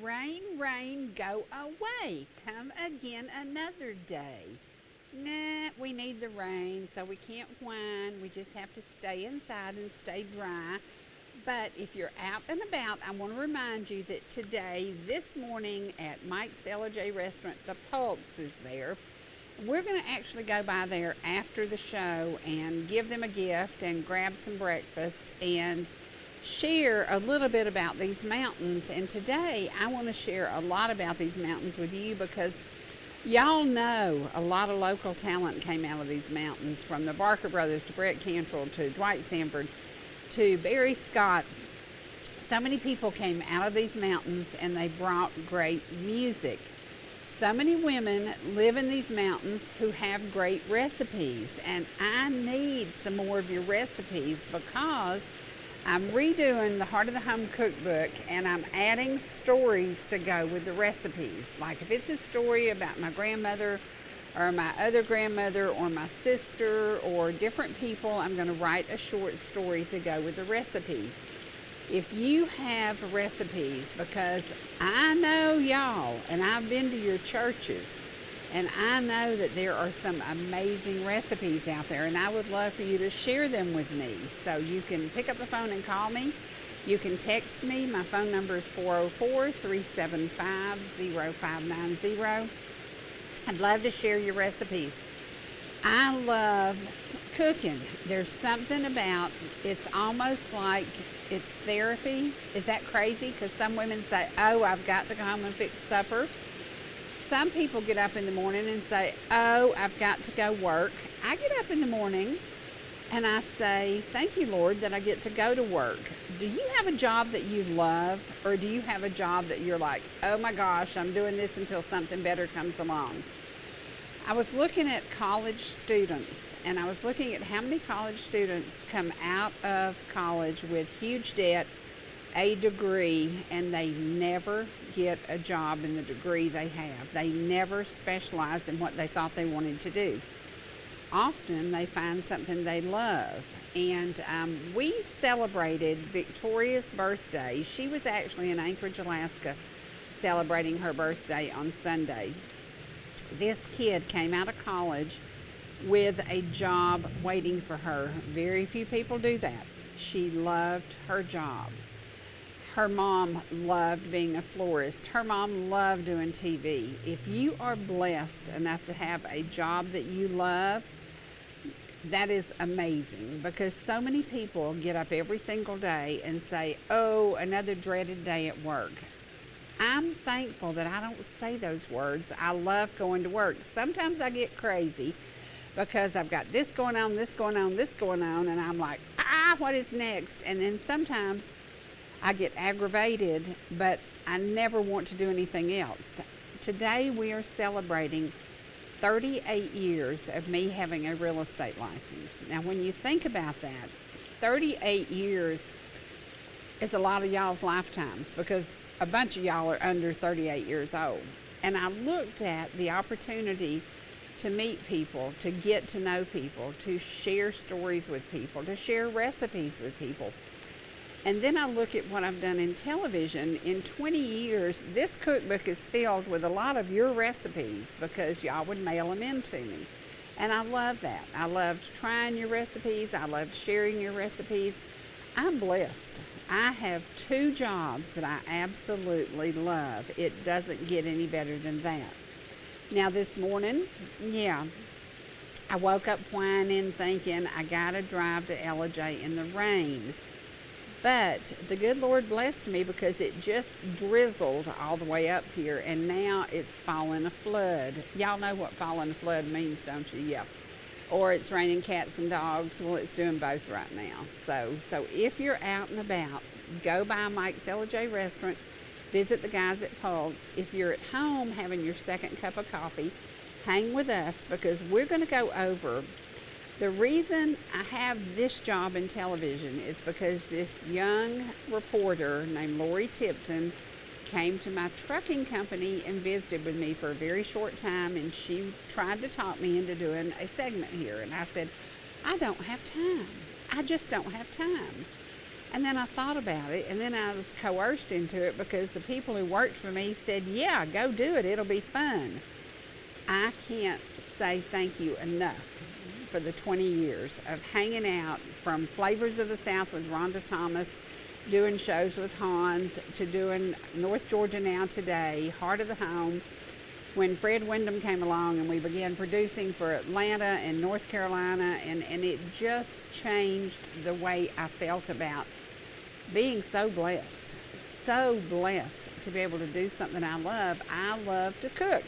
Rain, rain, go away. Come again another day. Nah, we need the rain, so we can't whine. We just have to stay inside and stay dry. But if you're out and about, I want to remind you that today, this morning at Mike's Ellijay restaurant, the Pulse is there. We're going to actually go by there after the show and give them a gift and grab some breakfast and share a little bit about these mountains. And today I want to share a lot about these mountains with you because y'all know a lot of local talent came out of these mountains, from the Barker brothers to Brett Cantrell to Dwight Sanford to Barry Scott. So many people came out of these mountains and they brought great music. So many women live in these mountains who have great recipes, and I need some more of your recipes because I'm redoing the Heart of the Home cookbook and I'm adding stories to go with the recipes. Like if it's a story about my grandmother or my other grandmother or my sister or different people, I'm going to write a short story to go with the recipe. If you have recipes, because I know y'all and I've been to your churches and I know that there are some amazing recipes out there, and I would love for you to share them with me. So you can pick up the phone and call me. You can text me. My phone number is 404-375-0590. I'd love to share your recipes. I love cooking. There's something about, it's almost like it's therapy. Is that crazy? Because some women say, oh, I've got to go home and fix supper. Some people get up in the morning and say, oh, I've got to go work. I get up in the morning and I say, thank you, Lord, that I get to go to work. Do you have a job that you love, or do you have a job that you're like, oh my gosh, I'm doing this until something better comes along? I was looking at college students, and I was looking at how many college students come out of college with huge debt, a degree, and they never get a job in the degree they have. They never specialize in what they thought they wanted to do. Often they find something they love. And we celebrated Victoria's birthday. She was actually in Anchorage, Alaska, celebrating her birthday on Sunday. This kid came out of college with a job waiting for her. Very few people do that. She loved her job. Her mom loved being a florist. Her mom loved doing TV. If you are blessed enough to have a job that you love, that is amazing, because so many people get up every single day and say, oh, another dreaded day at work. I'm thankful that I don't say those words. I love going to work. Sometimes I get crazy because I've got this going on, this going on, this going on, and I'm like, what is next? And then sometimes I get aggravated, but I never want to do anything else. Today we are celebrating 38 years of me having a real estate license. Now, when you think about that, 38 years is a lot of y'all's lifetimes, because a bunch of y'all are under 38 years old. And I looked at the opportunity to meet people, to get to know people, to share stories with people, to share recipes with people. And then I look at what I've done in television. In 20 years, this cookbook is filled with a lot of your recipes because y'all would mail them in to me. And I love that. I loved trying your recipes. I loved sharing your recipes. I'm blessed. I have 2 jobs that I absolutely love. It doesn't get any better than that. Now this morning, I woke up whining, thinking I gotta drive to Ellijay in the rain. But the good Lord blessed me because it just drizzled all the way up here, and now it's falling a flood. Y'all know what falling a flood means, don't you? Yeah. Or it's raining cats and dogs. Well, it's doing both right now. So if you're out and about, go by Mike's Ellijay restaurant, visit the guys at Pulse. If you're at home having your second cup of coffee, hang with us, because we're going to go over. The reason I have this job in television is because this young reporter named Lori Tipton came to my trucking company and visited with me for a very short time, and she tried to talk me into doing a segment here. And I said, I don't have time. I just don't have time. And then I thought about it, and then I was coerced into it because the people who worked for me said, yeah, go do it, it'll be fun. I can't say thank you enough for the 20 years of hanging out, from Flavors of the South with Rhonda Thomas, doing shows with Hans, to doing North Georgia Now Today, Heart of the Home. When Fred Wyndham came along and we began producing for Atlanta and North Carolina, and it just changed the way I felt about being so blessed to be able to do something I love. I love to cook.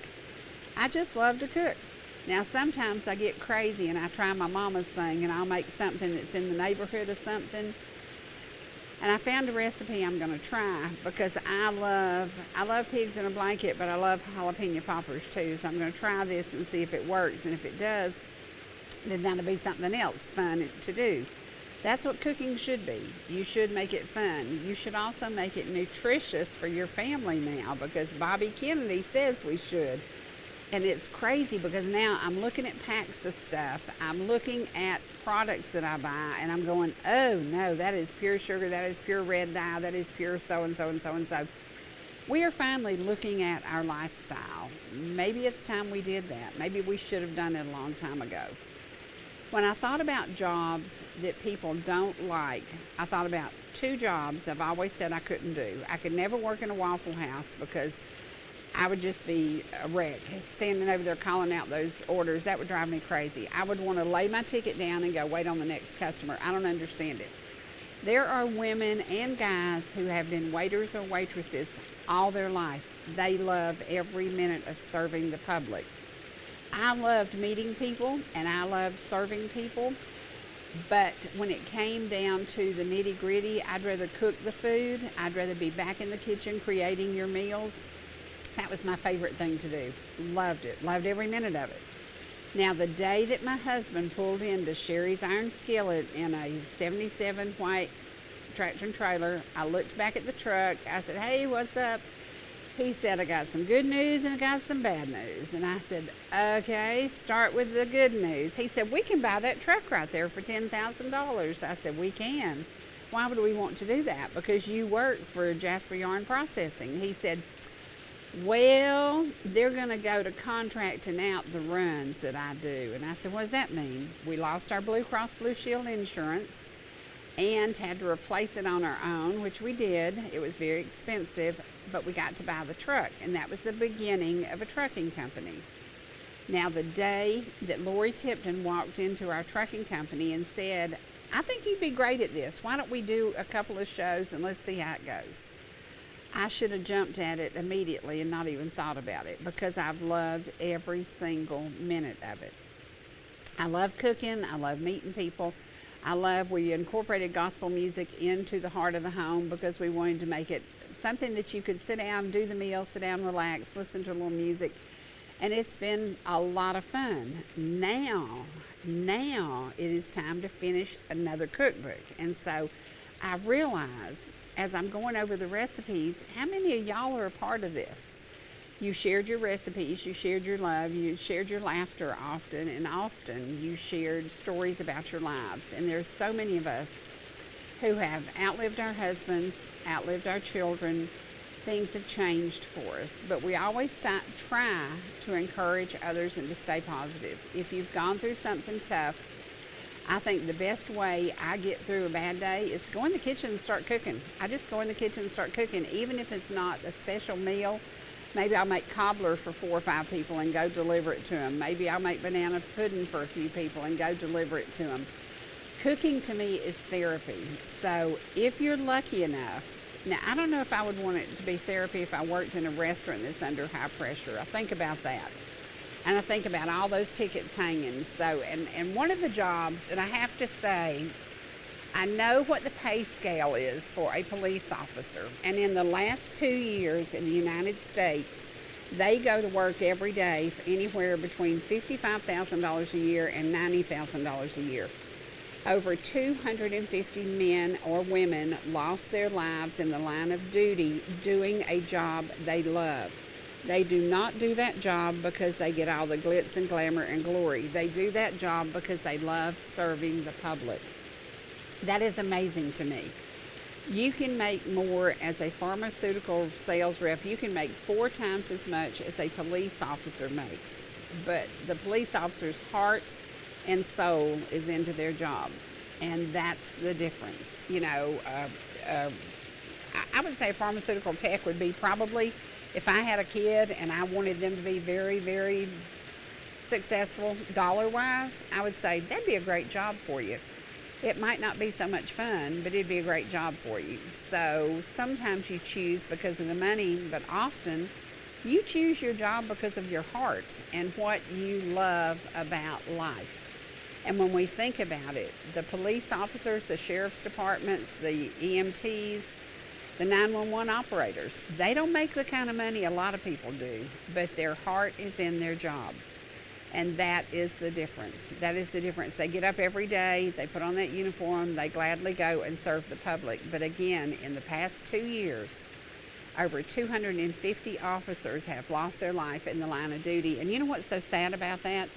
I just love to cook. Now, sometimes I get crazy and I try my mama's thing, and I'll make something that's in the neighborhood of something. And I found a recipe I'm going to try because I love pigs in a blanket, but I love jalapeno poppers too. So I'm going to try this and see if it works. And if it does, then that'll be something else fun to do. That's what cooking should be. You should make it fun. You should also make it nutritious for your family now, because Bobby Kennedy says we should. And it's crazy because now I'm looking at packs of stuff. I'm looking at products that I buy, and I'm going, oh no, that is pure sugar, that is pure red dye, that is pure so-and-so and so-and-so. We are finally looking at our lifestyle. Maybe it's time we did that. Maybe we should have done it a long time ago. When I thought about jobs that people don't like, I thought about 2 jobs I've always said I couldn't do. I could never work in a Waffle House because I would just be a wreck, standing over there calling out those orders. That would drive me crazy. I would want to lay my ticket down and go wait on the next customer. I don't understand it. There are women and guys who have been waiters or waitresses all their life. They love every minute of serving the public. I loved meeting people and I loved serving people, but when it came down to the nitty-gritty, I'd rather cook the food. I'd rather be back in the kitchen creating your meals. That was my favorite thing to do. Loved it. Loved every minute of it. Now, the day that my husband pulled into Cherie's Iron Skillet in a 77 white tractor and trailer, I looked back at the truck. I said, hey, what's up? He said, I got some good news and I got some bad news. And I said, okay, start with the good news. He said, we can buy that truck right there for $10,000. I said, we can. Why would we want to do that? Because you work for Jasper Yarn Processing. He said, well, they're going to go to contracting out the runs that I do. And I said, what does that mean? We lost our Blue Cross Blue Shield insurance and had to replace it on our own, which we did. It was very expensive, but we got to buy the truck, and that was the beginning of a trucking company. Now, the day that Lori Tipton walked into our trucking company and said, I think you'd be great at this. Why don't we do a couple of shows and let's see how it goes? I should have jumped at it immediately and not even thought about it, because I've loved every single minute of it. I love cooking. I love meeting people. We incorporated gospel music into the heart of the home because we wanted to make it something that you could sit down, do the meal, sit down, relax, listen to a little music. And it's been a lot of fun. Now it is time to finish another cookbook. And so I realize as I'm going over the recipes, how many of y'all are a part of this? You shared your recipes, you shared your love, you shared your laughter often, and often you shared stories about your lives. And there's so many of us who have outlived our husbands, outlived our children. Things have changed for us, but we always try to encourage others and to stay positive. If you've gone through something tough, I think the best way I get through a bad day is to go in the kitchen and start cooking. I just go in the kitchen and start cooking, even if it's not a special meal. Maybe I'll make cobbler for 4 or 5 people and go deliver it to them. Maybe I'll make banana pudding for a few people and go deliver it to them. Cooking to me is therapy. So if you're lucky enough, now I don't know if I would want it to be therapy if I worked in a restaurant that's under high pressure. I think about that. And I think about all those tickets hanging. So, and one of the jobs, and I have to say, I know what the pay scale is for a police officer. And in the last 2 years in the United States, they go to work every day for anywhere between $55,000 a year and $90,000 a year. Over 250 men or women lost their lives in the line of duty doing a job they love. They do not do that job because they get all the glitz and glamour and glory. They do that job because they love serving the public. That is amazing to me. You can make more as a pharmaceutical sales rep. You can make 4 times as much as a police officer makes. But the police officer's heart and soul is into their job. And that's the difference. I would say pharmaceutical tech would be probably, if I had a kid and I wanted them to be very, very successful dollar-wise, I would say that'd be a great job for you. It might not be so much fun, but it'd be a great job for you. So sometimes you choose because of the money, but often you choose your job because of your heart and what you love about life. And when we think about it, the police officers, the sheriff's departments, the EMTs, the 911 operators, they don't make the kind of money a lot of people do, but their heart is in their job. And that is the difference. That is the difference. They get up every day, they put on that uniform, they gladly go and serve the public. But again, in the past 2 years, over 250 officers have lost their life in the line of duty. And you know what's so sad about that?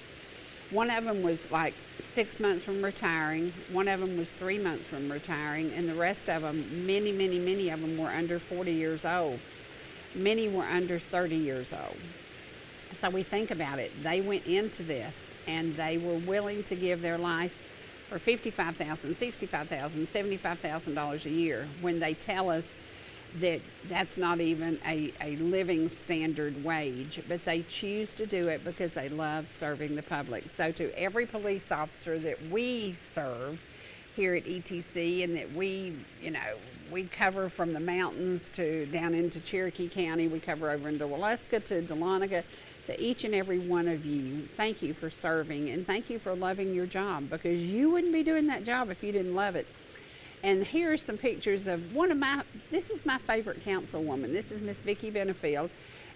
One of them was like 6 months from retiring. One of them was 3 months from retiring. And the rest of them, many of them were under 40 years old. Many were under 30 years old. So we think about it. They went into this and they were willing to give their life for $55,000, $65,000, $75,000 a year when they tell us that that's not even a living standard wage, but they choose to do it because they love serving the public. So to every police officer that we serve here at ETC and that we cover from the mountains to down into Cherokee County, we cover over into Waleska to Dahlonega, to each and every one of you, thank you for serving and thank you for loving your job, because you wouldn't be doing that job if you didn't love it. And here are some pictures of this is my favorite councilwoman. This is Miss Vicki Benefield,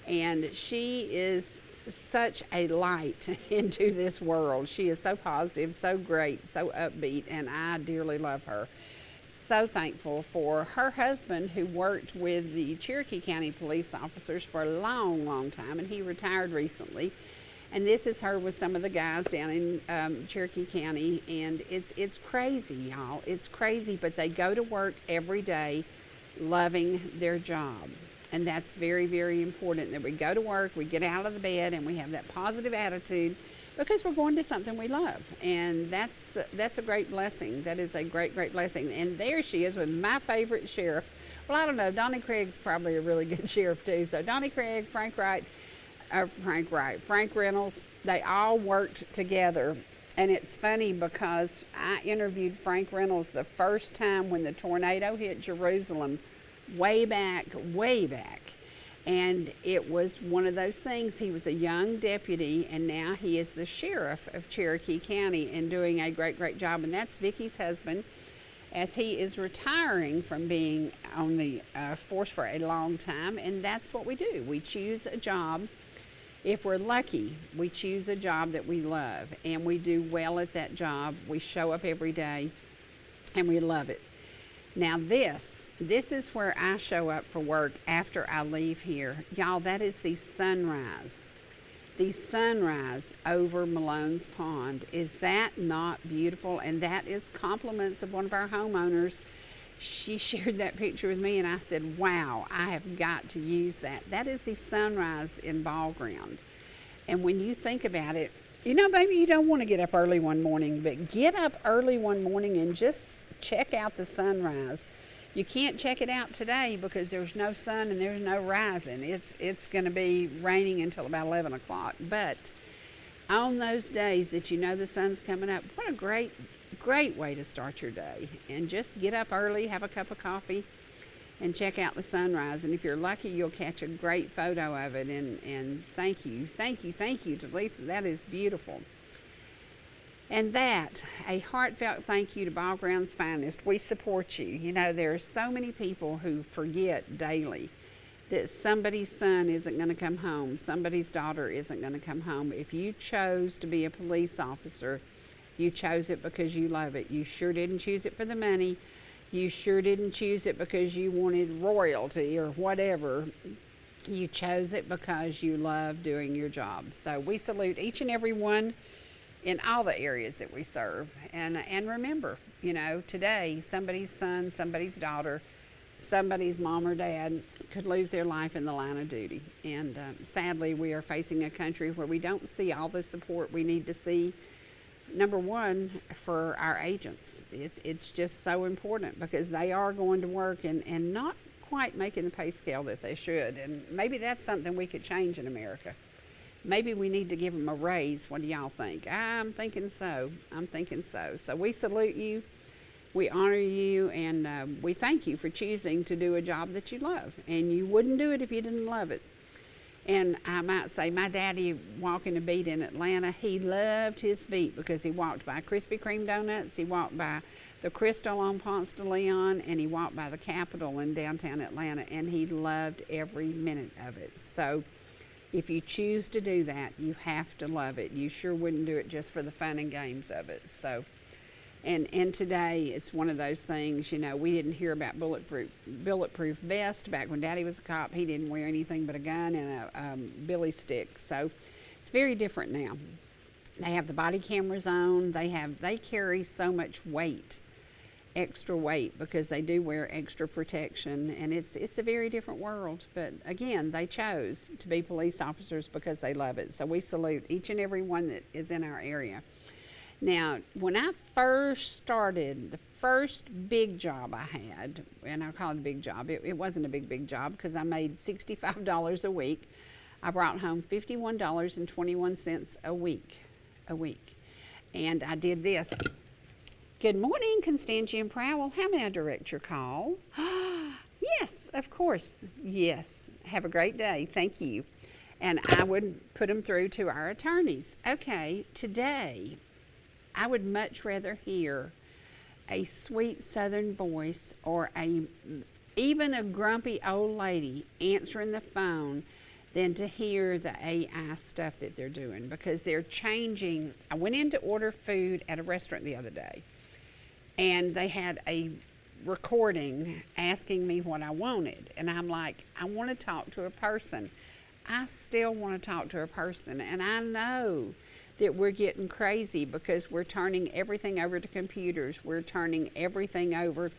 and she is such a light into this world. She is so positive, so great, so upbeat, and I dearly love her. So thankful for her husband, who worked with the Cherokee County police officers for a long time, and he retired recently. And this is her with some of the guys down in Cherokee County, and it's crazy, y'all. It's crazy, but they go to work every day loving their job. And that's very, very important, that we go to work, we get out of the bed, and we have that positive attitude because we're going to something we love. And that's a great blessing. That is a great, great blessing. And there she is with my favorite sheriff. Well, I don't know. Donnie Craig's probably a really good sheriff, too. So Donnie Craig, Frank Reynolds, they all worked together. And it's funny because I interviewed Frank Reynolds the first time when the tornado hit Jerusalem way back. And it was one of those things. He was a young deputy, and now he is the sheriff of Cherokee County and doing a great, great job. And that's Vicky's husband, as he is retiring from being on the force for a long time. And that's what we do. We choose a job. If we're lucky, we choose a job that we love, and we do well at that job. We show up every day, and we love it. Now this is where I show up for work after I leave here. Y'all, that is the sunrise. The sunrise over Malone's Pond. Is that not beautiful? And that is compliments of one of our homeowners. She shared that picture with me, and I said, wow, I have got to use that. That is the sunrise in Ball Ground. And when you think about it, maybe you don't want to get up early one morning, but get up early one morning and just check out the sunrise. You can't check it out today because there's no sun and there's no rising. It's going to be raining until about 11 o'clock. But on those days that the sun's coming up, what a great way to start your day. And just get up early, have a cup of coffee, and check out the sunrise. And if you're lucky, you'll catch a great photo of it. And thank you, Talitha. That is beautiful. And that, a heartfelt thank you to Ball Ground's Finest. We support you. There are so many people who forget daily that somebody's son isn't going to come home, somebody's daughter isn't going to come home. If you chose to be a police officer, you chose it because you love it. You sure didn't choose it for the money. You sure didn't choose it because you wanted royalty or whatever. You chose it because you love doing your job. So we salute each and every one in all the areas that we serve. And remember, today, somebody's son, somebody's daughter somebody's mom or dad could lose their life in the line of duty. And sadly, we are facing a country where we don't see all the support we need to see. Number one, for our agents, it's just so important because they are going to work and not quite making the pay scale that they should. And maybe that's something we could change in America. Maybe we need to give them a raise. What do y'all think? I'm thinking so. So we salute you. We honor you, and we thank you for choosing to do a job that you love. And you wouldn't do it if you didn't love it. And I might say, my daddy walking a beat in Atlanta, he loved his beat because he walked by Krispy Kreme donuts, he walked by the Crystal on Ponce de Leon, and he walked by the Capitol in downtown Atlanta, and he loved every minute of it. So if you choose to do that, you have to love it. You sure wouldn't do it just for the fun and games of it. So. And today, it's one of those things, you know, we didn't hear about bulletproof vest. Back when Daddy was a cop, he didn't wear anything but a gun and a billy stick. So it's very different now. They have the body cameras on. They carry so much weight, extra weight, because they do wear extra protection. And it's a very different world. But again, they chose to be police officers because they love it. So we salute each and every one that is in our area. Now, when I first started, the first big job I had, and I call it a big job, it wasn't a big job because I made $65 a week. I brought home $51.21 a week. And I did this. Good morning, Constantia and Prowell. How may I direct your call? Yes, of course. Yes. Have a great day. Thank you. And I would put them through to our attorneys. Okay, today, I would much rather hear a sweet southern voice or even a grumpy old lady answering the phone than to hear the AI stuff that they're doing, because they're changing. I went in to order food at a restaurant the other day, and they had a recording asking me what I wanted. And I'm like, I want to talk to a person. I still want to talk to a person. And I know that we're getting crazy because we're turning everything over to computers. We're turning everything over.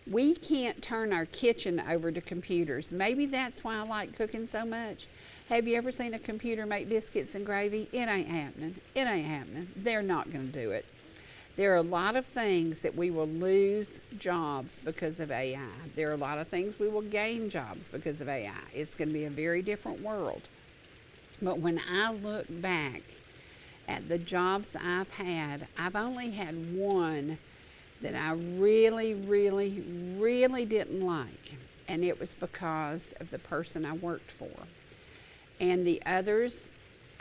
We can't turn our kitchen over to computers. Maybe that's why I like cooking so much. Have you ever seen a computer make biscuits and gravy? It ain't happening. It ain't happening. They're not going to do it. There are a lot of things that we will lose jobs because of AI. There are a lot of things we will gain jobs because of AI. It's going to be a very different world. But when I look back at the jobs I've had, I've only had one that I really, really, really didn't like. And it was because of the person I worked for. And the others,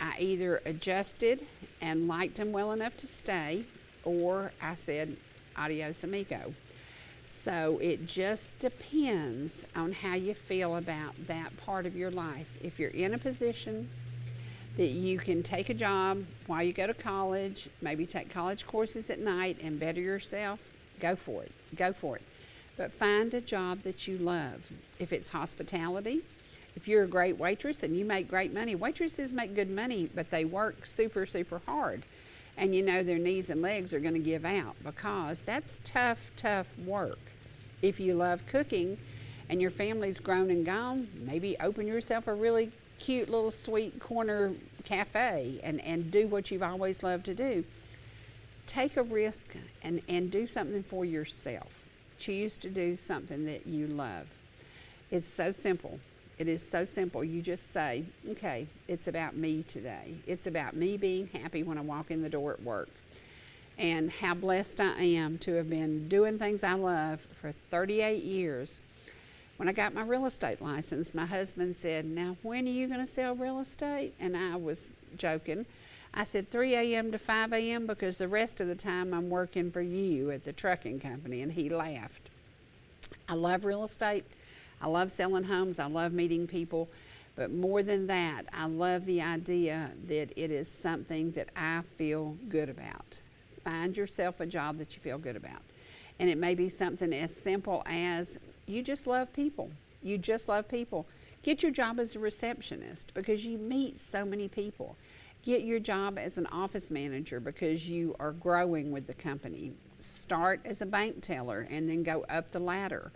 I either adjusted and liked them well enough to stay, or I said, adios amigo. So it just depends on how you feel about that part of your life. If you're in a position that you can take a job while you go to college, maybe take college courses at night and better yourself, go for it. Go for it. But find a job that you love. If it's hospitality, if you're a great waitress and you make great money, waitresses make good money, but they work super, super hard. And you know their knees and legs are going to give out, because that's tough, tough work. If you love cooking and your family's grown and gone, maybe open yourself a really cute little sweet corner cafe and do what you've always loved to do. Take a risk and do something for yourself. Choose to do something that you love. It's so simple. It is so simple. You just say, okay, it's about me today. It's about me being happy when I walk in the door at work. And how blessed I am to have been doing things I love for 38 years. When I got my real estate license, my husband said, now when are you going to sell real estate? And I was joking. I said 3 a.m. to 5 a.m. because the rest of the time I'm working for you at the trucking company. And he laughed. I love real estate. I love selling homes. I love meeting people. But more than that, I love the idea that it is something that I feel good about. Find yourself a job that you feel good about. And it may be something as simple as you just love people. You just love people. Get your job as a receptionist because you meet so many people. Get your job as an office manager because you are growing with the company. Start as a bank teller and then go up the ladder.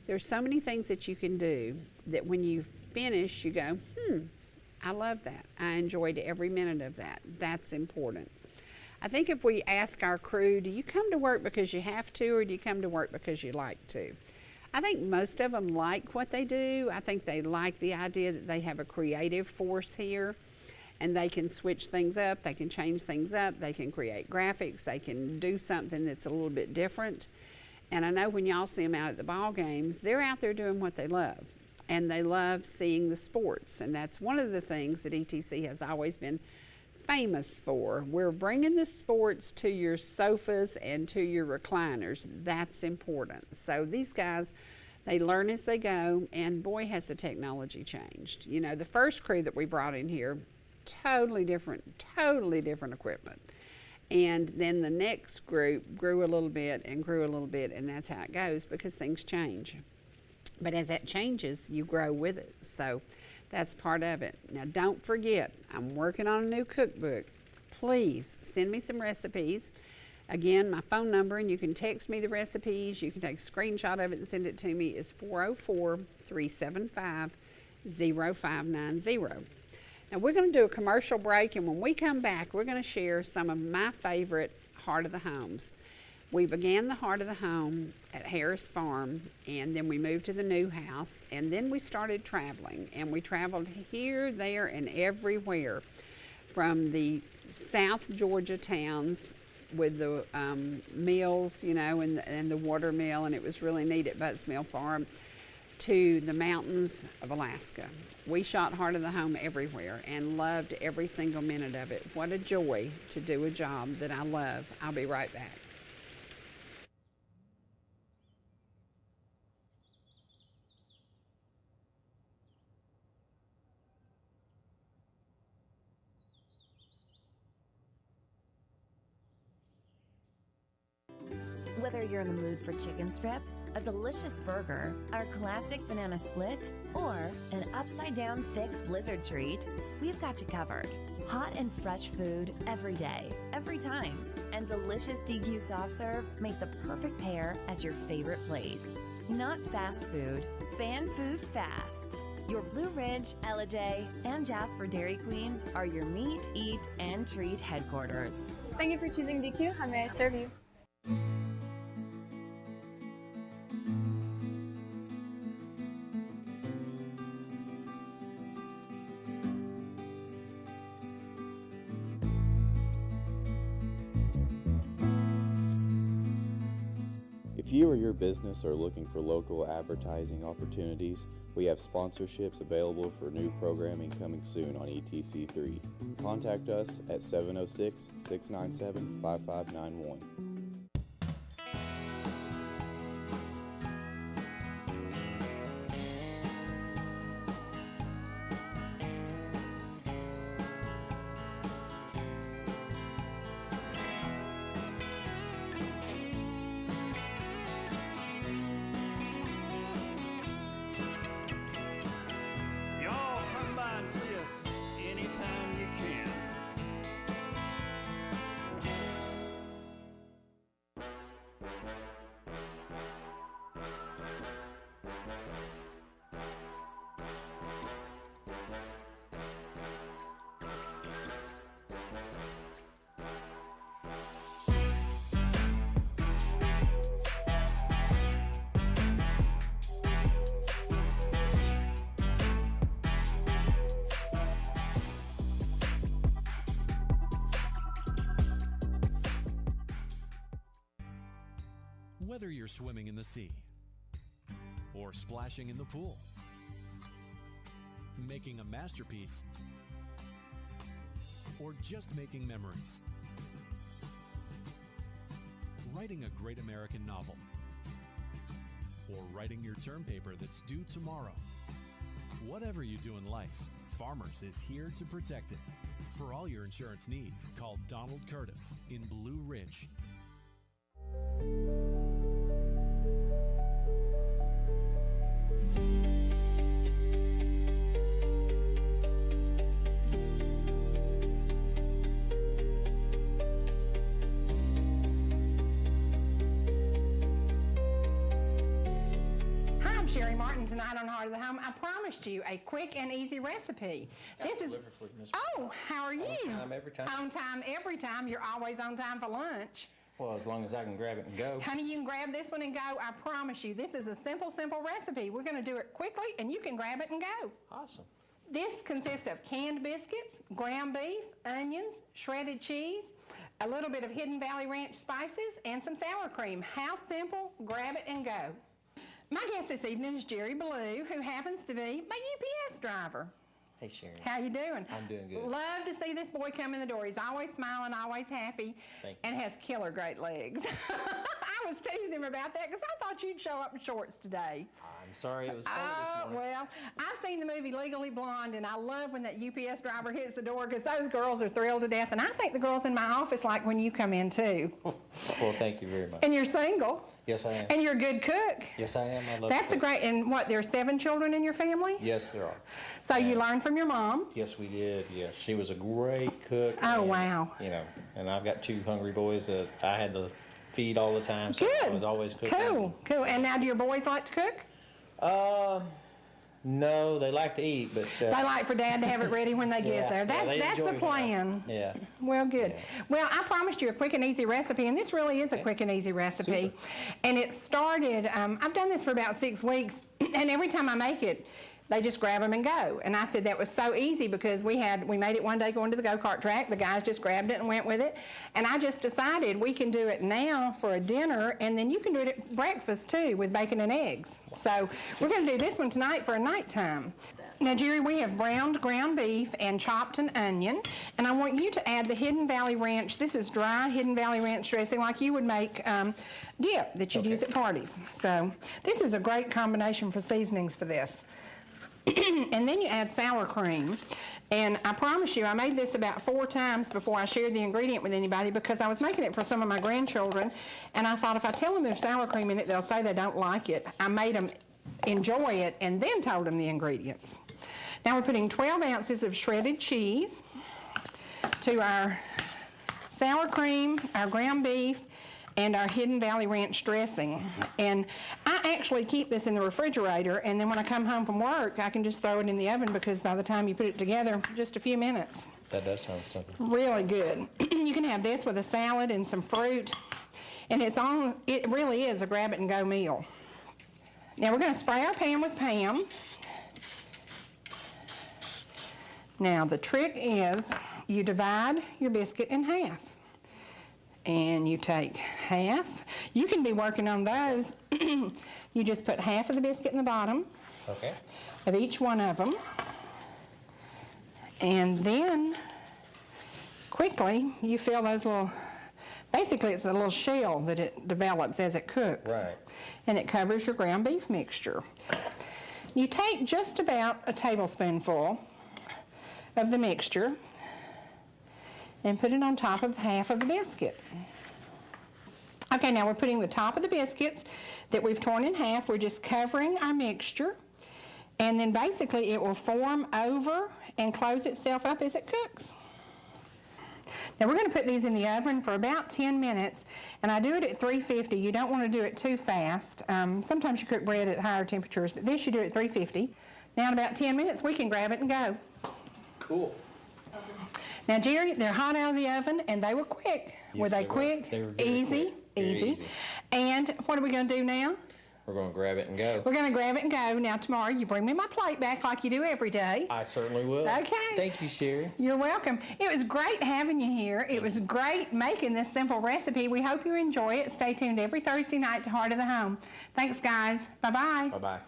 There's so many things that you can do that when you finish, you go, I love that. I enjoyed every minute of that. That's important. I think if we ask our crew, do you come to work because you have to, or do you come to work because you like to? I think most of them like what they do. I think they like the idea that they have a creative force here and they can switch things up, they can change things up, they can create graphics, they can do something that's a little bit different. And I know when y'all see them out at the ball games, they're out there doing what they love. And they love seeing the sports. And that's one of the things that ETC has always been famous for. We're bringing the sports to your sofas and to your recliners. That's important. So these guys, they learn as they go, and boy, has the technology changed. You know, the first crew that we brought in here, totally different equipment. And then the next group grew a little bit and grew a little bit, and that's how it goes because things change. But as that changes, you grow with it. So that's part of it. Now, don't forget, I'm working on a new cookbook. Please send me some recipes. Again, my phone number, and you can text me the recipes. You can take a screenshot of it and send it to me, is 404-375-0590. Now, we're going to do a commercial break, and when we come back, we're going to share some of my favorite Heart of the Homes. We began the Heart of the Home at Harris Farm, and then we moved to the new house, and then we started traveling, and we traveled here, there, and everywhere, from the South Georgia towns with the mills, you know, and the water mill, and it was really neat at Butts Mill Farm, to the mountains of Alaska. We shot Heart of the Home everywhere and loved every single minute of it. What a joy to do a job that I love. I'll be right back. Whether you're in the mood for chicken strips, a delicious burger, our classic banana split, or an upside-down thick blizzard treat, we've got you covered. Hot and fresh food every day, every time, and delicious DQ soft serve make the perfect pair at your favorite place. Not fast food, fan food fast. Your Blue Ridge, Ellijay, and Jasper Dairy Queens are your meet, eat, and treat headquarters. Thank you for choosing DQ. How may I serve you? If you or your business are looking for local advertising opportunities, we have sponsorships available for new programming coming soon on ETC3. Contact us at 706-697-5591. See us anytime you can. Whether you're swimming in the sea, or splashing in the pool, making a masterpiece, or just making memories, writing a great American novel, or writing your term paper that's due tomorrow. Whatever you do in life, Farmers is here to protect it. For all your insurance needs, call Donald Curtis in Blue Ridge. Cherie Martin. Tonight on Heart of the Home, I promised you a quick and easy recipe. This is. Oh, how are you? On time every time. On time every time. You're always on time for lunch. Well, as long as I can grab it and go. Honey, you can grab this one and go. I promise you, this is a simple recipe. We're going to do it quickly, and you can grab it and go. Awesome. This consists of canned biscuits, ground beef, onions, shredded cheese, a little bit of Hidden Valley Ranch spices, and some sour cream. How simple? Grab it and go. My guest this evening is Jerry Blue, who happens to be my UPS driver. Hey, Cherie. How you doing? I'm doing good. Love to see this boy come in the door. He's always smiling, always happy, and has killer great legs. I was teasing him about that because I thought you'd show up in shorts today. I'm sorry it was cold this morning. Well, I've seen the movie Legally Blonde, and I love when that UPS driver hits the door because those girls are thrilled to death, and I think the girls in my office like when you come in too. Well, thank you very much. And you're single. Yes, I am. And you're a good cook. Yes, I am. I love That's to a cook. great, and what, there are 7 children in your family? Yes, there are. So you learned from your mom? Yes, we did. Yes, she was a great cook. Oh, and, wow. You know, and I've got 2 hungry boys that I had to feed all the time, so Good. I was always cooking. Cool. And now do your boys like to cook? No, they like to eat, but They like for Dad to have it ready when they get there. That's a plan. Yeah. Well, good. Yeah. Well, I promised you a quick and easy recipe, and this really is a quick and easy recipe. Super. And it started, I've done this for about 6 weeks, and every time I make it, they just grab them and go. And I said that was so easy because we made it one day going to the go-kart track. The guys just grabbed it and went with it. And I just decided we can do it now for a dinner, and then you can do it at breakfast too with bacon and eggs. So we're going to do this one tonight for a nighttime. Now, Jerry, we have browned ground beef and chopped an onion, and I want you to add the Hidden Valley Ranch. This is dry Hidden Valley Ranch dressing like you would make dip that you'd use at parties. So this is a great combination for seasonings for this. And then you add sour cream. And I promise you, I made this about 4 times before I shared the ingredient with anybody because I was making it for some of my grandchildren. And I thought if I tell them there's sour cream in it, they'll say they don't like it. I made them enjoy it and then told them the ingredients. Now we're putting 12 ounces of shredded cheese to our sour cream, our ground beef, and our Hidden Valley Ranch dressing. And I actually keep this in the refrigerator, and then when I come home from work, I can just throw it in the oven because by the time you put it together, just a few minutes. That does sound simple. Really good. You can have this with a salad and some fruit, and it really is a grab it and go meal. Now we're going to spray our pan with Pam. Now the trick is you divide your biscuit in half. And you take half. You can be working on those. You just put half of the biscuit in the bottom of each one of them. And then quickly you fill those little, basically it's a little shell that it develops as it cooks. Right. And it covers your ground beef mixture. You take just about a tablespoonful of the mixture and put it on top of half of the biscuit. Okay, now we're putting the top of the biscuits that we've torn in half. We're just covering our mixture, and then basically it will form over and close itself up as it cooks. Now we're going to put these in the oven for about 10 minutes, and I do it at 350. You don't want to do it too fast. Sometimes you cook bread at higher temperatures, but this you do it at 350. Now in about 10 minutes we can grab it and go. Cool. Now, Jerry, they're hot out of the oven, and they were quick. Yes, were they quick? They were very easy, quick. Very easy. And what are we going to do now? We're going to grab it and go. We're going to grab it and go. Now, tomorrow, you bring me my plate back like you do every day. I certainly will. Okay. Thank you, Cherie. You're welcome. It was great having you here. It was great making this simple recipe. We hope you enjoy it. Stay tuned every Thursday night to Heart of the Home. Thanks, guys. Bye-bye. Bye-bye.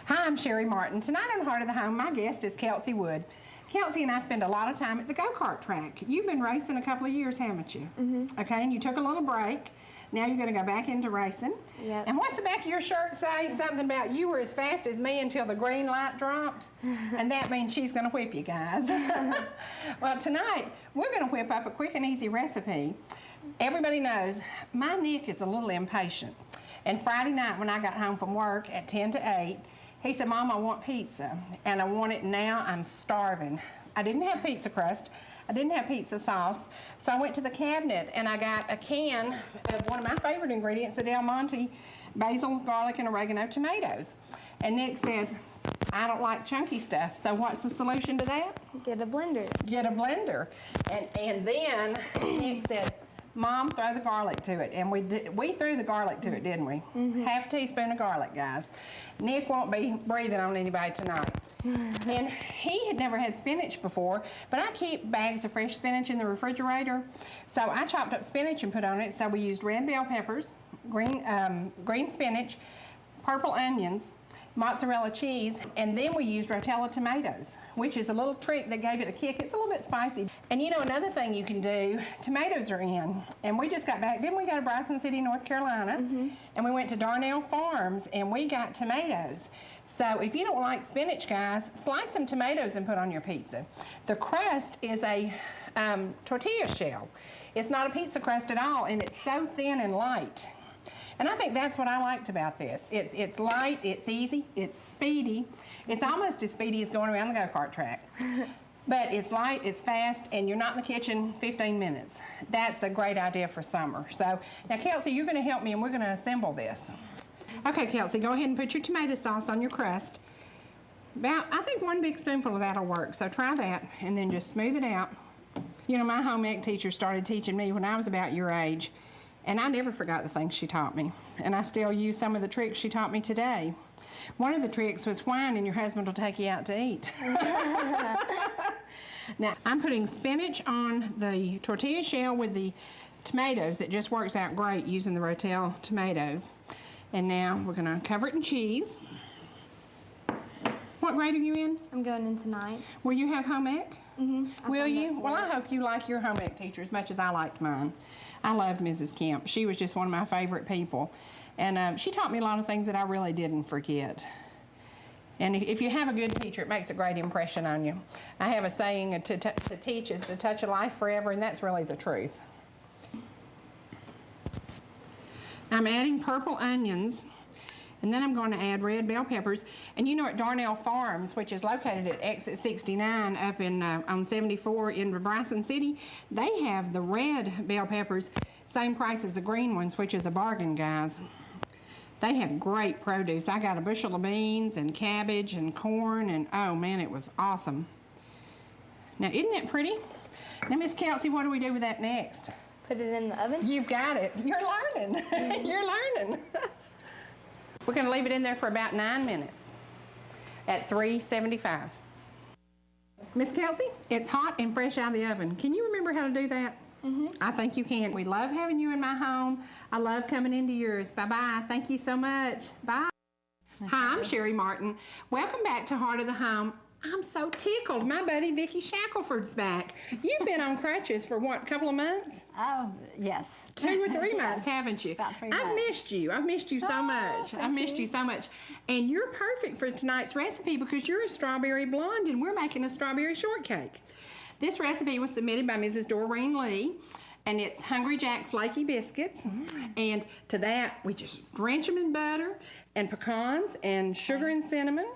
Hi, I'm Cherie Martin. Tonight on Heart of the Home, my guest is Kelsey Wood. Kelsey and I spend a lot of time at the go-kart track. You've been racing a couple of years, haven't you? Mm-hmm. Okay, and you took a little break. Now you're going to go back into racing. Yep. And what's the back of your shirt say? Something about you were as fast as me until the green light dropped. And that means she's going to whip you guys. Well, tonight we're going to whip up a quick and easy recipe. Everybody knows my Nick is a little impatient. And Friday night when I got home from work at 10 to 8, he said, Mom, I want pizza, and I want it now. I'm starving. I didn't have pizza crust. I didn't have pizza sauce. So I went to the cabinet and I got a can of one of my favorite ingredients, the Del Monte basil, garlic, and oregano tomatoes. And Nick says, I don't like chunky stuff. So what's the solution to that? Get a blender. Get a blender. And then Nick said, Mom, throw the garlic to it. And we threw the garlic to it, didn't we? Half a teaspoon of garlic, guys. Nick won't be breathing on anybody tonight. And he had never had spinach before, but I keep bags of fresh spinach in the refrigerator. So I chopped up spinach and put on it. So we used red bell peppers, green spinach, purple onions, mozzarella cheese, and then we used Rotella tomatoes, which is a little trick that gave it a kick. It's a little bit spicy. And you know, another thing you can do, tomatoes are in, and we just got back, didn't we go to Bryson City, North Carolina, and we went to Darnell Farms, and we got tomatoes. So if you don't like spinach, guys, slice some tomatoes and put on your pizza. The crust is a tortilla shell. It's not a pizza crust at all, and it's so thin and light. And I think that's what I liked about this. It's light, it's easy, it's speedy. It's almost as speedy as going around the go-kart track. But it's light, it's fast, and you're not in the kitchen 15 minutes. That's a great idea for summer. So now, Kelsey, you're going to help me, and we're going to assemble this. Okay, Kelsey, go ahead and put your tomato sauce on your crust. I think 1 big spoonful of that'll work. So try that, and then just smooth it out. You know, my home ec teacher started teaching me when I was about your age. And I never forgot the things she taught me. And I still use some of the tricks she taught me today. One of the tricks was whine and your husband will take you out to eat. Now, I'm putting spinach on the tortilla shell with the tomatoes. It just works out great using the Rotel tomatoes. And now we're gonna cover it in cheese. What grade are you in? I'm going in tonight. Will you have home ec? Will you? Well, I hope you like your home ec teacher as much as I liked mine. I loved Mrs. Kemp. She was just one of my favorite people. And she taught me a lot of things that I really didn't forget. And if you have a good teacher, it makes a great impression on you. I have a saying, to teach is to touch a life forever, and that's really the truth. I'm adding purple onions. And then I'm going to add red bell peppers. And you know, at Darnell Farms, which is located at exit 69 up in on 74 in Bryson City, they have the red bell peppers, same price as the green ones, which is a bargain, guys. They have great produce. I got a bushel of beans and cabbage and corn, and oh man, it was awesome. Now, isn't that pretty? Now, Miss Kelsey, what do we do with that next? Put it in the oven. You've got it. You're learning. You're learning. We're going to leave it in there for about 9 minutes at 375. Miss Kelsey, it's hot and fresh out of the oven. Can you remember how to do that? I think you can. We love having you in my home. I love coming into yours. Bye-bye. Thank you so much. Bye. Hi, I'm Cherie Martin. Welcome back to Heart of the Home. I'm so tickled. My buddy Vicki Shackelford's back. You've been on crutches for what, a couple of months? Oh, yes. 2 or 3 months, haven't you? About 3 I've months. missed you. I've missed you so much. I've missed you so much. And you're perfect for tonight's recipe because you're a strawberry blonde and we're making a strawberry shortcake. This recipe was submitted by Mrs. Doreen Lee, and it's Hungry Jack flaky biscuits. And to that, we just drench them in butter and pecans and sugar and cinnamon,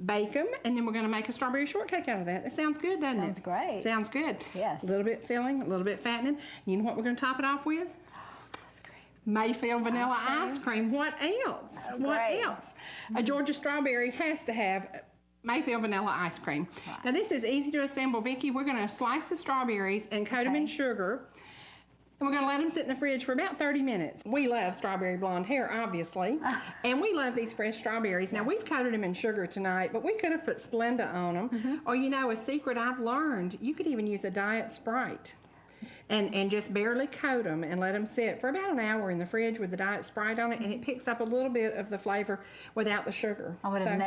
bake them, and then we're going to make a strawberry shortcake out of that. That sounds good, doesn't it? Sounds great. Sounds good. Yes. A little bit filling, a little bit fattening. You know what we're going to top it off with? Mayfield vanilla ice cream. What else? Oh, what great. else? A Georgia strawberry has to have Mayfield vanilla ice cream. Right. Now this is easy to assemble, Vicki. We're going to slice the strawberries and coat them in sugar. And we're going to let them sit in the fridge for about 30 minutes. We love strawberry blonde hair, obviously. And we love these fresh strawberries. Now, we've coated them in sugar tonight, but we could have put Splenda on them. Or, you know, a secret I've learned, you could even use a Diet Sprite. And just barely coat them and let them sit for about an hour in the fridge with the Diet Sprite on it, and it picks up a little bit of the flavor without the sugar. I would have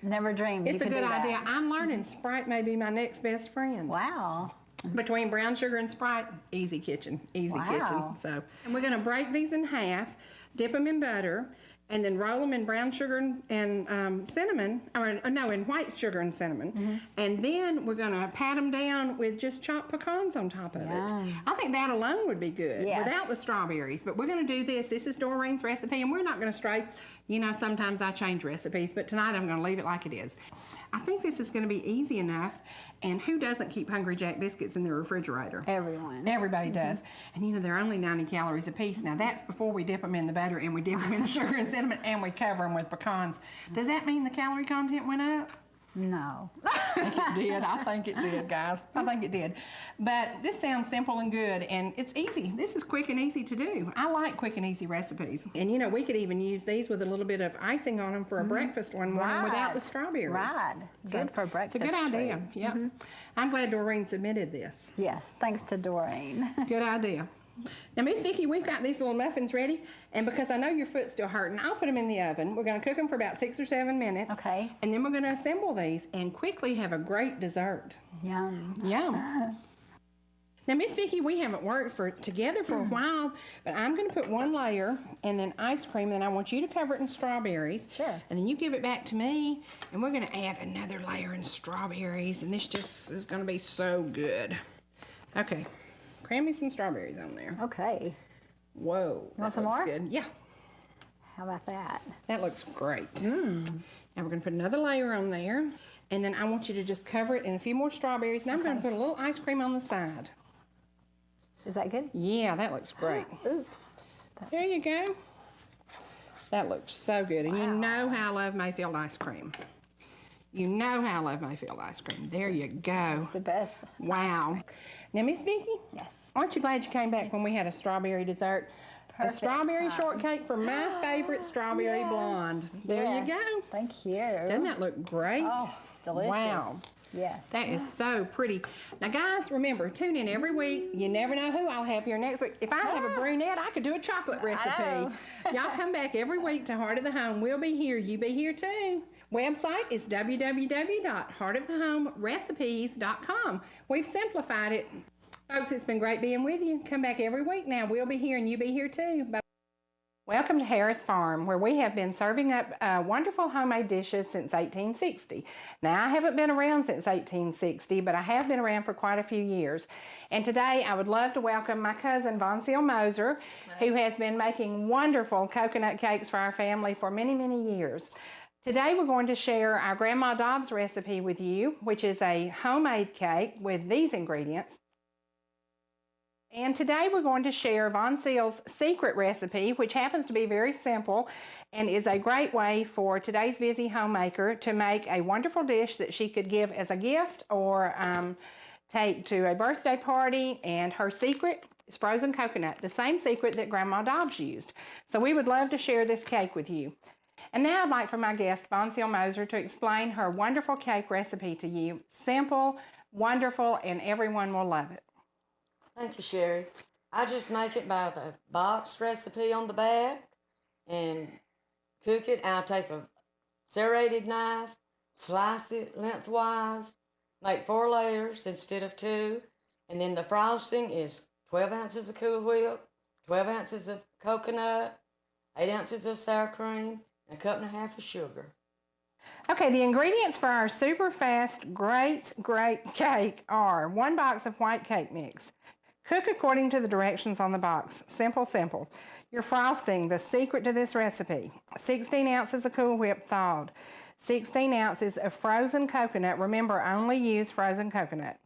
never dreamed It's you a could good do that. idea. I'm learning Sprite may be my next best friend. Wow. Between brown sugar and Sprite, easy kitchen, easy Wow. kitchen. So, and we're going to break these in half, dip them in butter, and then roll them in brown sugar and cinnamon, or no, in white sugar and cinnamon. And then we're going to pat them down with just chopped pecans on top of it. I think that alone would be good without the strawberries. But we're going to do this. This is Doreen's recipe, and we're not going to stray. You know, sometimes I change recipes, but tonight I'm going to leave it like it is. I think this is going to be easy enough. And who doesn't keep Hungry Jack biscuits in their refrigerator? Everyone. Everybody does. And you know, they're only 90 calories a piece. Now that's before we dip them in the butter and we dip them in the sugar and cinnamon and we cover them with pecans. Does that mean the calorie content went up? No. I think it did. I think it did, guys. I think it did. But this sounds simple and good, and it's easy. This is quick and easy to do. I like quick and easy recipes. And you know, we could even use these with a little bit of icing on them for a breakfast one morning without the strawberries. Right. Good for breakfast. It's a good idea. Yeah. I'm glad Doreen submitted this. Yes, thanks to Doreen. Good idea. Now, Miss Vicki, we've got these little muffins ready, and because I know your foot's still hurting, I'll put them in the oven. We're going to cook them for about 6 or 7 minutes. Okay. And then we're going to assemble these and quickly have a great dessert. Yum. Yum. Now, Miss Vicki, we haven't worked together for a while, but I'm going to put one layer and then ice cream, and then I want you to cover it in strawberries. Sure. And then you give it back to me, and we're going to add another layer in strawberries, and this just is going to be so good. Okay. Cram me some strawberries on there. Okay. Whoa. You want some more? Good. Yeah. How about that? That looks great. Now we're going to put another layer on there, and then I want you to just cover it in a few more strawberries, and I'm going to put a little ice cream on the side. Is that good? Yeah, that looks great. Oops. There you go. That looks so good, and you know how I love Mayfield ice cream. You know how I love Mayfield ice cream. There you go. It's the best. Wow. Now, Miss Vicki? Yes. Aren't you glad you came back when we had a strawberry dessert? A strawberry shortcake for my favorite strawberry blonde. There you go. Thank you. Doesn't that look great? Oh, delicious. Wow. Yes. That is so pretty. Now, guys, remember, tune in every week. You never know who I'll have here next week. If I have a brunette, I could do a chocolate recipe. Y'all come back every week to Heart of the Home. We'll be here. You be here, too. Website is www.heartofthehomerecipes.com. We've simplified it. Folks, it's been great being with you. Come back every week now. We'll be here and you be here too. Bye. Welcome to Harris Farm, where we have been serving up wonderful homemade dishes since 1860. Now, I haven't been around since 1860, but I have been around for quite a few years. And today, I would love to welcome my cousin, Von Seal Moser, who has been making wonderful coconut cakes for our family for many, many years. Today we're going to share our Grandma Dobbs recipe with you, which is a homemade cake with these ingredients. And today we're going to share Von Seal's secret recipe, which happens to be very simple and is a great way for today's busy homemaker to make a wonderful dish that she could give as a gift or take to a birthday party. And her secret is frozen coconut, the same secret that Grandma Dobbs used. So we would love to share this cake with you. And now I'd like for my guest, Von Seal Moser, to explain her wonderful cake recipe to you. Simple, wonderful, and everyone will love it. Thank you, Cherie. I just make it by the box recipe on the back and cook it. I'll take a serrated knife, slice it lengthwise, make 4 layers instead of 2, and then the frosting is 12 ounces of Cool Whip, 12 ounces of coconut, 8 ounces of sour cream, and 1.5 cups of sugar. Okay, the ingredients for our super fast, great cake are 1 box of white cake mix. Cook according to the directions on the box. Simple, simple. Your frosting, the secret to this recipe. 16 ounces of Cool Whip thawed. 16 ounces of frozen coconut. Remember, only use frozen coconut.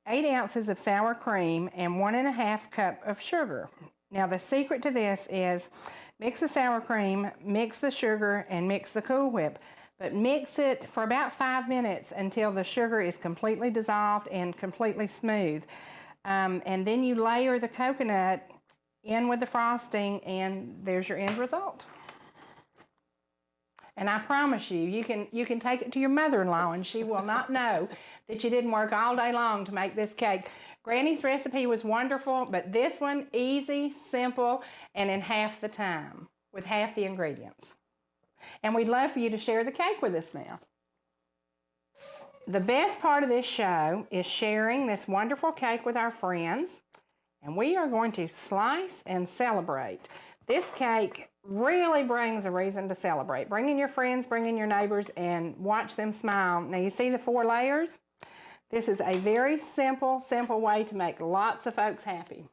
8 ounces of sour cream and 1.5 cups of sugar. Now, the secret to this is mix the sour cream, mix the sugar, and mix the Cool Whip. But mix it for about 5 minutes until the sugar is completely dissolved and completely smooth. And then you layer the coconut in with the frosting, and there's your end result. And I promise you, you can take it to your mother-in-law, and she will not know that you didn't work all day long to make this cake. Granny's recipe was wonderful, but this one, easy, simple, and in half the time, with half the ingredients. And we'd love for you to share the cake with us now. The best part of this show is sharing this wonderful cake with our friends, and we are going to slice and celebrate. This cake really brings a reason to celebrate. Bring in your friends, bring in your neighbors, and watch them smile. Now, you see the 4 layers? This is a very simple way to make lots of folks happy.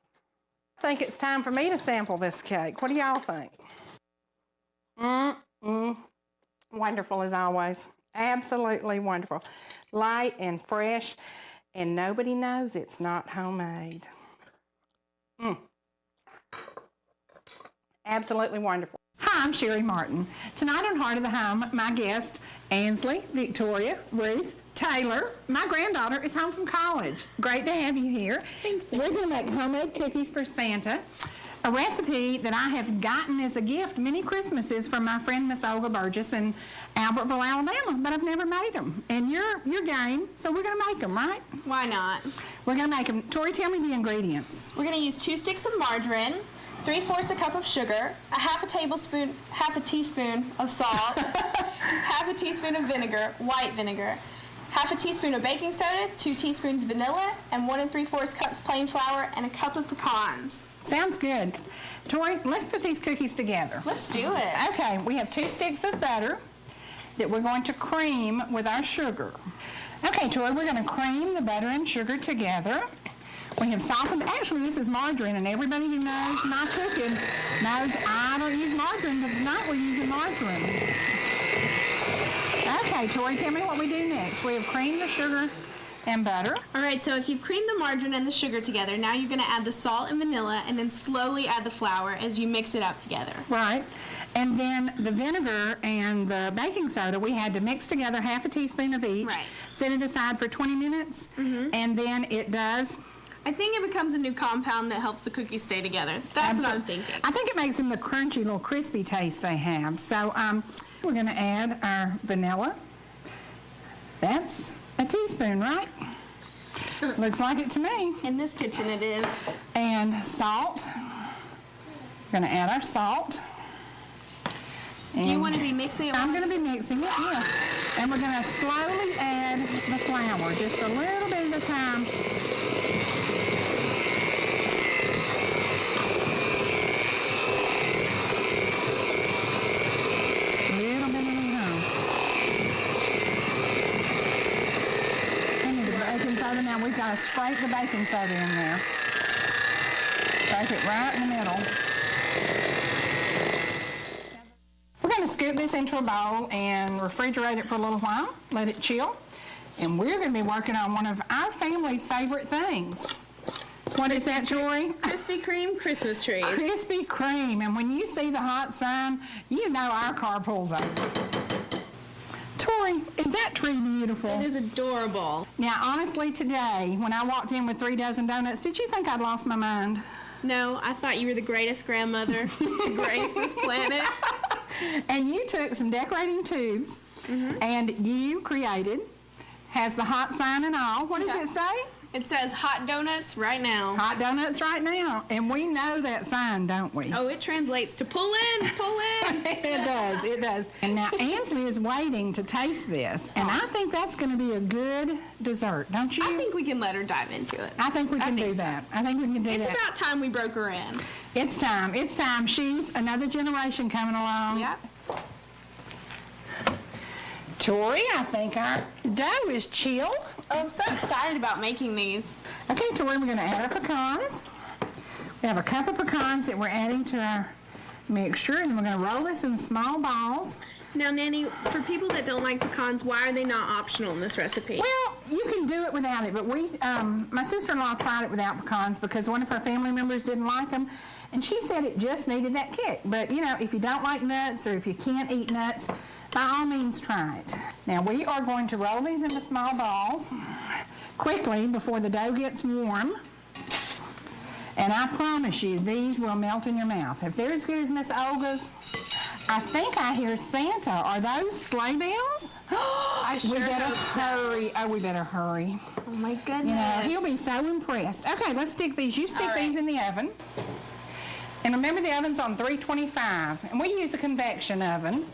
I think it's time for me to sample this cake. What do y'all think? Wonderful as always. Absolutely wonderful. Light and fresh, and nobody knows it's not homemade. Absolutely wonderful. Hi, I'm Cherie Martin. Tonight on Heart of the Home, my guests, Ansley, Victoria, Ruth, Taylor. My granddaughter is home from college. Great to have you here. Thanks. We're going to make homemade cookies for Santa, a recipe that I have gotten as a gift many Christmases from my friend Miss Olga Burgess in Albertville, Alabama, but I've never made them. And you're game, so we're going to make them, right? Why not? We're going to make them. Tori, tell me the ingredients. We're going to use 2 sticks of margarine, 3/4 a cup of sugar, half a teaspoon of salt, half a teaspoon of vinegar, white vinegar, half a teaspoon of baking soda, 2 teaspoons vanilla, and 1 3/4 cups plain flour, and a cup of pecans. Sounds good. Tori, let's put these cookies together. Let's do it. Okay, we have 2 sticks of butter that we're going to cream with our sugar. Okay, Tori, we're going to cream the butter and sugar together. We have softened, actually this is margarine, and everybody who knows my cooking knows I don't use margarine, but tonight we're using margarine. Okay, Tori, tell me what we do next. We have creamed the sugar and butter. All right, so if you've creamed the margarine and the sugar together, now you're going to add the salt and vanilla, and then slowly add the flour as you mix it up together. Right, and then the vinegar and the baking soda, we had to mix together half a teaspoon of each, right. Set it aside for 20 minutes, and then it does... I think it becomes a new compound that helps the cookies stay together. That's what I'm thinking. I think it makes them the crunchy, little crispy taste they have. So we're going to add our vanilla. That's a teaspoon, right? Looks like it to me. In this kitchen it is. And salt. We're going to add our salt. And do you want to be mixing it? I'm going to be mixing it, yes. And we're going to slowly add the flour, just a little bit at a time. Now we've got to scrape the baking soda in there. Scrape it right in the middle. We're going to scoop this into a bowl and refrigerate it for a little while, let it chill. And we're going to be working on one of our family's favorite things. What is that, Tori? Krispy Kreme Christmas trees. Krispy Kreme. And when you see the hot sign, you know our car pulls over. Tori, is that tree beautiful? It is adorable. Now, honestly, today, when I walked in with 3 dozen donuts, did you think I'd lost my mind? No, I thought you were the greatest grandmother to grace this planet. And you took some decorating tubes, and you created, has the hot sign and all. What does it say? It says hot donuts right now. Hot donuts right now. And we know that sign, don't we? Oh, it translates to pull in, pull in. It does, it does. And now Ansley is waiting to taste this. And I think that's going to be a good dessert, don't you? I think we can let her dive into it. I think we can do that. I think we can do that. It's about time we broke her in. It's time. It's time. She's another generation coming along. Yep. Tori, I think our dough is chilled. Oh, I'm so excited about making these. Okay, Tori, we're going to add our pecans. We have a cup of pecans that we're adding to our mixture, and we're going to roll this in small balls. Now, Nanny, for people that don't like pecans, why are they not optional in this recipe? Well, you can do it without it, but my sister-in-law tried it without pecans because one of her family members didn't like them, and she said it just needed that kick. But, you know, if you don't like nuts or if you can't eat nuts, by all means, try it. Now, we are going to roll these into small balls quickly before the dough gets warm. And I promise you, these will melt in your mouth. If they're as good as Miss Olga's, I think I hear Santa. Are those sleigh bells? I sure We better hope so. hurry. Oh, we better hurry. Oh, my goodness. You know, he'll be so impressed. Okay, let's stick these. You stick these in the oven. And remember, the oven's on 325. And we use a convection oven.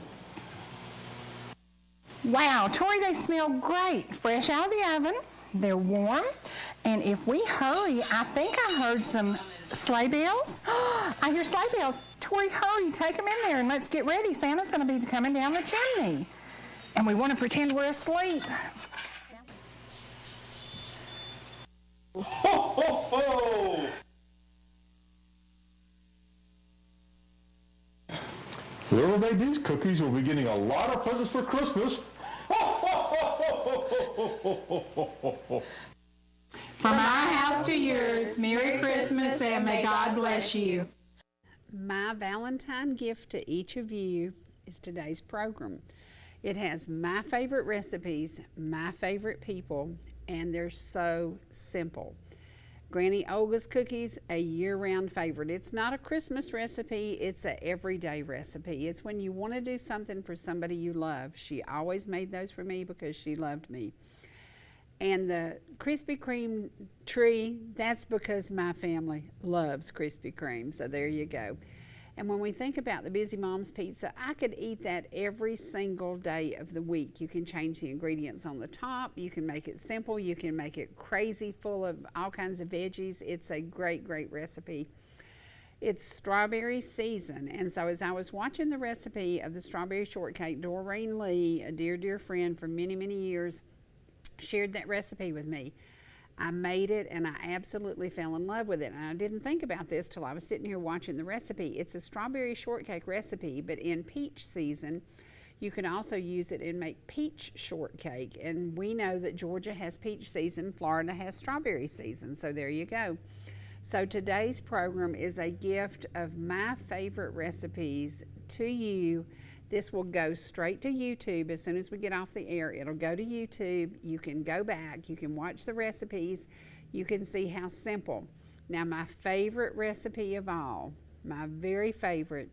Wow, Tori, they smell great. Fresh out of the oven. They're warm. And if we hurry, I think I heard some sleigh bells. I hear sleigh bells. Tori, hurry, take them in there and let's get ready. Santa's going to be coming down the chimney. And we want to pretend we're asleep. Ho, ho, ho! Whoever made these cookies will be getting a lot of presents for Christmas. From our house to yours, Merry Christmas and may God bless you. My Valentine gift to each of you is today's program. It has my favorite recipes, my favorite people, and they're so simple. Granny Olga's cookies, a year-round favorite. It's not a Christmas recipe, it's an everyday recipe. It's when you want to do something for somebody you love. She always made those for me because she loved me. And the Krispy Kreme tree, that's because my family loves Krispy Kreme, so there you go. And when we think about the Busy Mom's Pizza, I could eat that every single day of the week. You can change the ingredients on the top. You can make it simple. You can make it crazy full of all kinds of veggies. It's a great, great recipe. It's strawberry season. And so as I was watching the recipe of the strawberry shortcake, Doreen Lee, a dear, dear friend for many, many years, shared that recipe with me. I made it and I absolutely fell in love with it. And I didn't think about this till I was sitting here watching the recipe. It's a strawberry shortcake recipe, but in peach season, you can also use it and make peach shortcake. And we know that Georgia has peach season, Florida has strawberry season. So there you go. So today's program is a gift of my favorite recipes to you. This will go straight to YouTube as soon as we get off the air. It'll go to YouTube. You can go back. You can watch the recipes. You can see how simple. Now, my favorite recipe of all, my very favorite,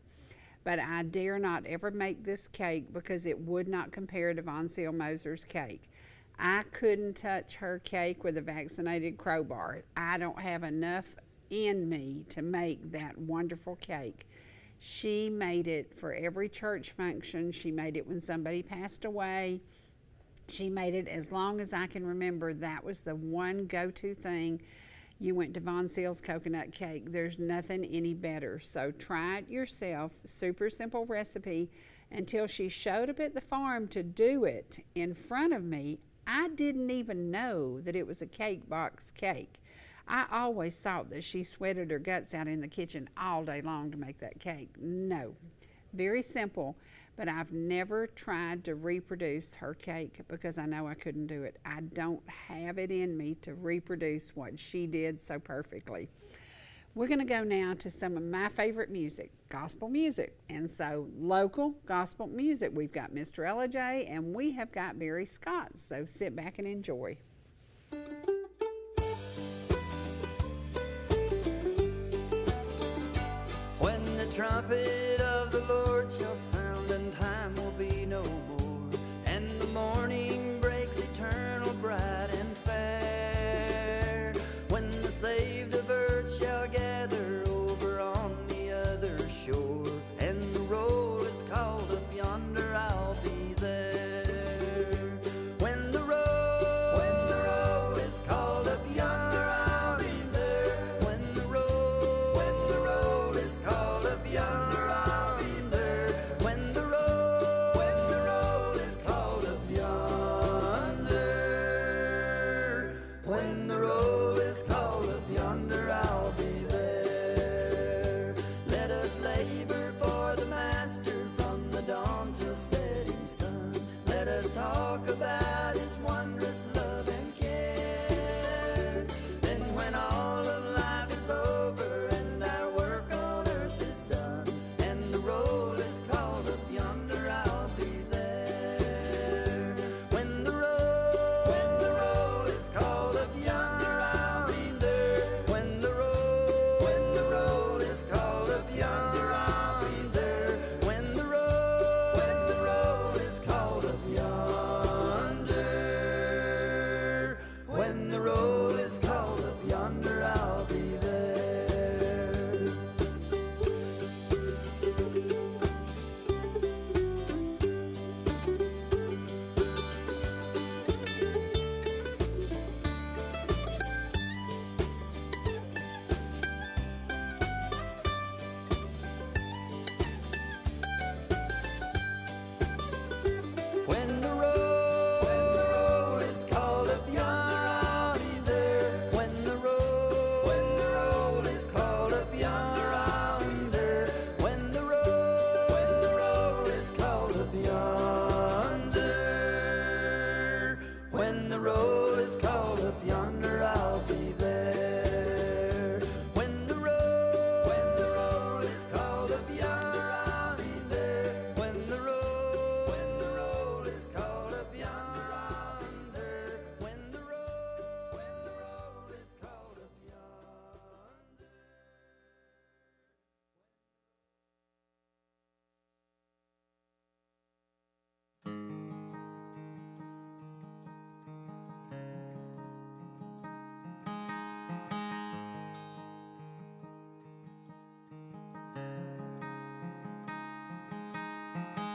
but I dare not ever make this cake because it would not compare to Von Seal Moser's cake. I couldn't touch her cake with a vaccinated crowbar. I don't have enough in me to make that wonderful cake. She made it for every church function. She made it when somebody passed away. She made it as long as I can remember. That was the one go-to thing. You went to Von Seal's coconut cake. There's nothing any better. So try it yourself. Super simple recipe. Until she showed up at the farm to do it in front of me, I didn't even know that it was a cake box cake. I always thought that she sweated her guts out in the kitchen all day long to make that cake. No, very simple, but I've never tried to reproduce her cake because I know I couldn't do it. I don't have it in me to reproduce what she did so perfectly. We're going to go now to some of my favorite music, gospel music. And so local gospel music, we've got Mr. Ellijay and we have got Barry Scott. So sit back and enjoy. When the trumpet of the Lord shall sound and time will be no more, and the morning breaks eternal, bright and fair, when the saved of earth shall gather over on the other shore, and the roll is called up yonder, I'll be there. When the roll is called up yonder, I'll be there. When the roll is called up yonder, I'll be there. When the roll is called up yonder. When the roll is called up yonder, I'll be there. Let us labor for the Master from the dawn till setting sun. Let us talk about His wondrous love and care. Then when all of life is over and our work on earth is done, and the roll is called up yonder, I'll be there. When the roll is called up yonder, I'll be there. When the roll is called up yonder, I'll be there. When the roll is called up yonder. When the roll is called up yonder, I'll be there.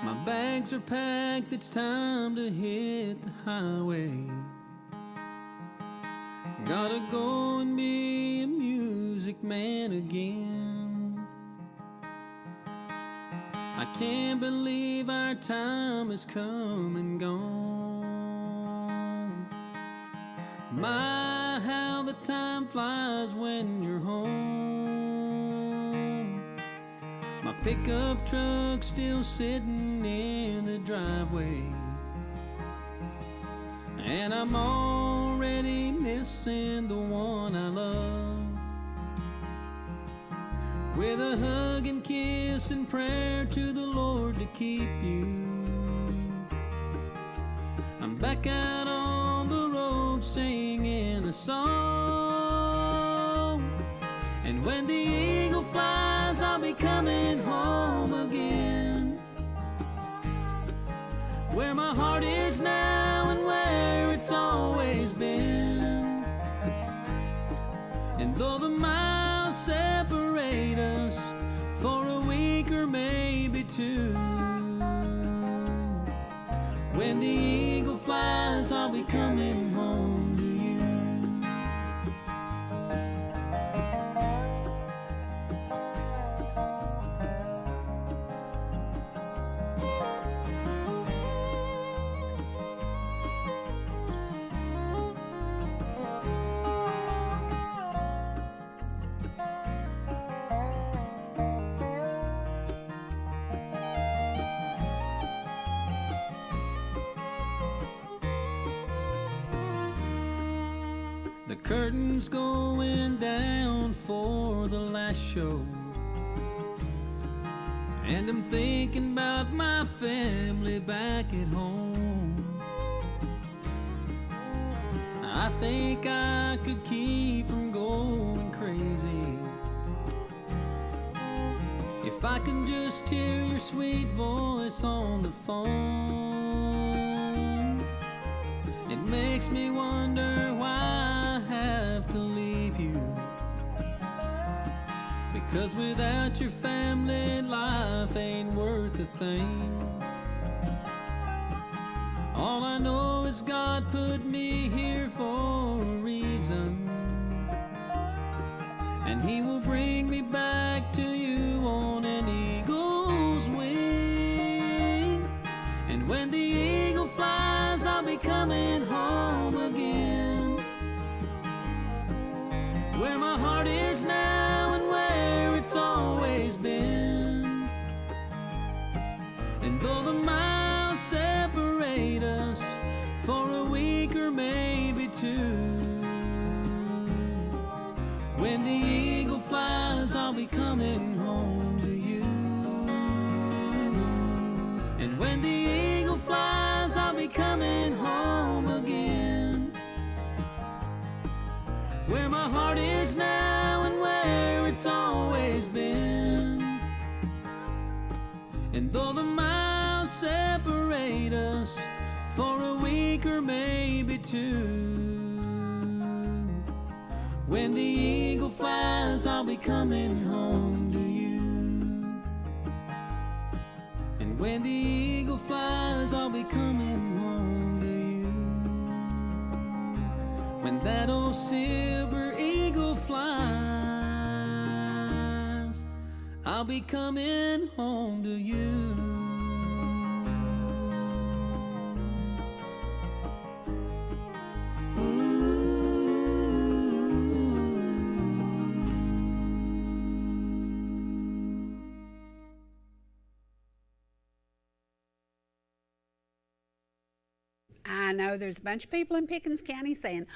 My bags are packed, it's time to hit the highway. Gotta go and be a music man again. I can't believe our time has come and gone. My, how the time flies when you're home. My pickup truck's still sitting in the driveway, and I'm already missing the one I love. With a hug and kiss and prayer to the Lord to keep you, I'm back out on the road singing a song. And when the eagle flies, I'll be coming home again, where my heart is now and where it's always been. And though the miles separate us for a week or maybe two, when the eagle flies, I'll be coming home to you. The curtain's going down for the last show, and I'm thinking about my family back at home. I think I could keep from going crazy if I can just hear your sweet voice on the phone. It makes me wonder why I have to leave you, because without your family, life ain't worth a thing. All I know is God put me here for a reason, and He will bring me back to you on an eagle's wing. And when the eagle flies, I'll be coming home again, where my heart is now and where it's always been. And though the miles separate us for a week or maybe two, when the eagle flies, I'll be coming home to you. And when the eagle flies, I'll be coming home again, where my heart is now and where it's always been. And though the miles separate us for a week or maybe two, when the eagle flies, I'll be coming home to you. And when the eagle flies, I'll be coming home to you. When that old silver eagle flies, I'll be coming home to you. I know there's a bunch of people in Pickens County saying,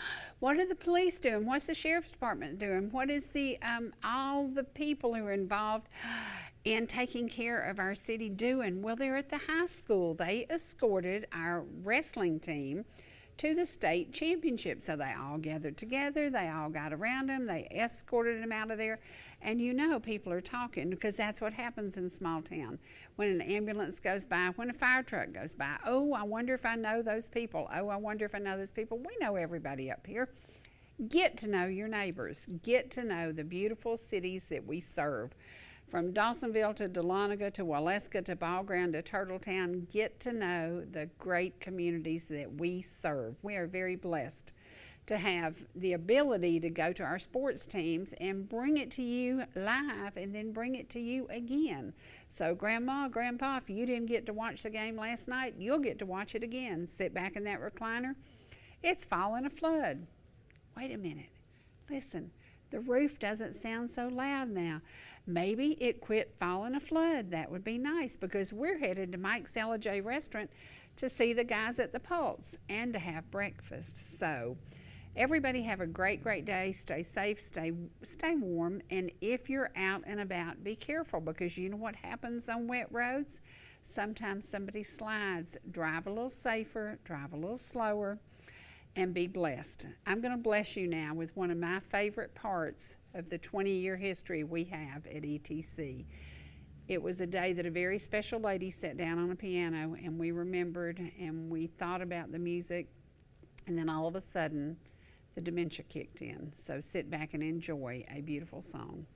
what are the police doing? What's the sheriff's department doing? What is the all the people who are involved in taking care of our city doing? Well, they're at the high school. They escorted our wrestling team to the state championship. So they all gathered together, they all got around them, they escorted them out of there. And you know people are talking, because that's what happens in a small town. When an ambulance goes by, when a fire truck goes by, oh, I wonder if I know those people. Oh, I wonder if I know those people. We know everybody up here. Get to know your neighbors. Get to know the beautiful cities that we serve. From Dawsonville to Dahlonega to Waleska to Ball Ground to Turtletown, get to know the great communities that we serve. We are very blessed to have the ability to go to our sports teams and bring it to you live and then bring it to you again. So Grandma, Grandpa, if you didn't get to watch the game last night, you'll get to watch it again. Sit back in that recliner. It's falling a flood. Wait a minute. Listen, the roof doesn't sound so loud now. Maybe it quit falling a flood. That would be nice, because we're headed to Mike's Ellijay restaurant to see the guys at the Pulse and to have breakfast. So everybody have a great, great day. Stay safe, stay warm, and if you're out and about, be careful, because you know what happens on wet roads? Sometimes somebody slides. Drive a little safer, drive a little slower, and be blessed. I'm going to bless you now with one of my favorite parts of the 20-year history we have at ETC. It was a day that a very special lady sat down on a piano, and we remembered and we thought about the music, and then all of a sudden the dementia kicked in. So sit back and enjoy a beautiful song.